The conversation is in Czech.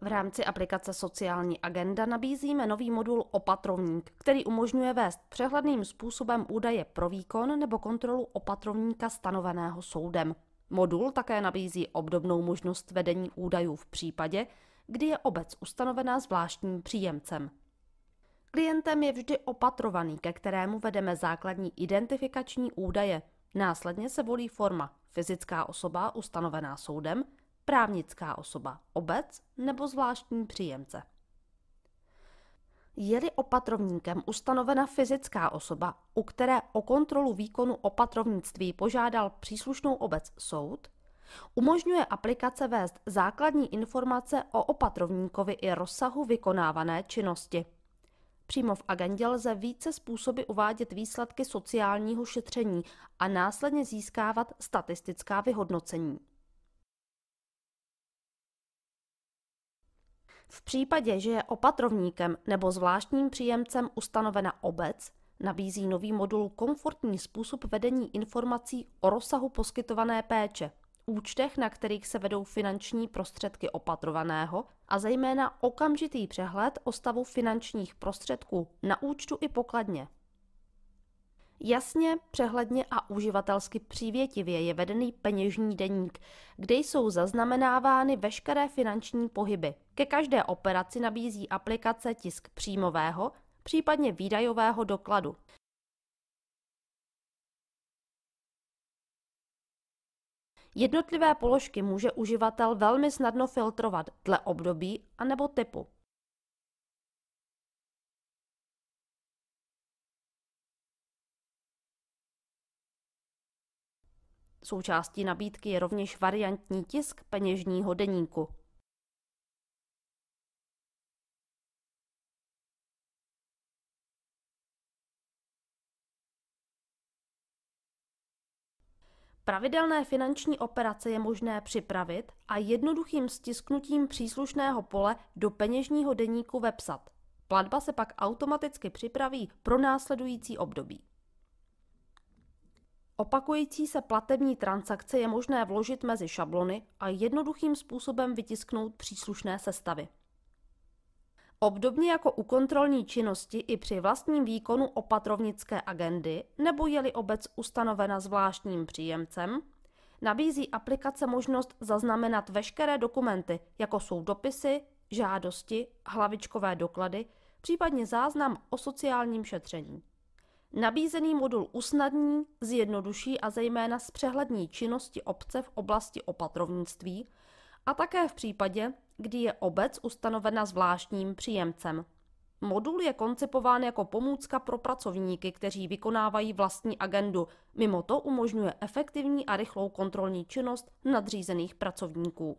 V rámci aplikace Sociální agenda nabízíme nový modul Opatrovník, který umožňuje vést přehledným způsobem údaje pro výkon nebo kontrolu opatrovníka stanoveného soudem. Modul také nabízí obdobnou možnost vedení údajů v případě, kdy je obec ustanovena zvláštním příjemcem. Klientem je vždy opatrovaný, ke kterému vedeme základní identifikační údaje. Následně se volí forma fyzická osoba ustanovená soudem, právnická osoba, obec nebo zvláštní příjemce. Je-li opatrovníkem ustanovena fyzická osoba, u které o kontrolu výkonu opatrovnictví požádal příslušnou obec soud, umožňuje aplikace vést základní informace o opatrovníkovi i rozsahu vykonávané činnosti. Přímo v agendě lze více způsoby uvádět výsledky sociálního šetření a následně získávat statistická vyhodnocení. V případě, že je opatrovníkem nebo zvláštním příjemcem ustanovena obec, nabízí nový modul komfortní způsob vedení informací o rozsahu poskytované péče, účtech, na kterých se vedou finanční prostředky opatrovaného a zejména okamžitý přehled o stavu finančních prostředků na účtu i pokladně. Jasně, přehledně a uživatelsky přívětivě je vedený peněžní deník, kde jsou zaznamenávány veškeré finanční pohyby. Ke každé operaci nabízí aplikace tisk příjmového, případně výdajového dokladu. Jednotlivé položky může uživatel velmi snadno filtrovat dle období anebo typu. Součástí nabídky je rovněž variantní tisk peněžního deníku. Pravidelné finanční operace je možné připravit a jednoduchým stisknutím příslušného pole do peněžního deníku vepsat. Platba se pak automaticky připraví pro následující období. Opakující se platební transakce je možné vložit mezi šablony a jednoduchým způsobem vytisknout příslušné sestavy. Obdobně jako u kontrolní činnosti i při vlastním výkonu opatrovnické agendy nebo je-li obec ustanovena zvláštním příjemcem, nabízí aplikace možnost zaznamenat veškeré dokumenty, jako jsou dopisy, žádosti, hlavičkové doklady, případně záznam o sociálním šetření. Nabízený modul usnadní, zjednoduší a zejména zpřehlední činnosti obce v oblasti opatrovnictví a také v případě, kdy je obec ustanovena zvláštním příjemcem. Modul je koncipován jako pomůcka pro pracovníky, kteří vykonávají vlastní agendu. Mimo to umožňuje efektivní a rychlou kontrolní činnost nadřízených pracovníků.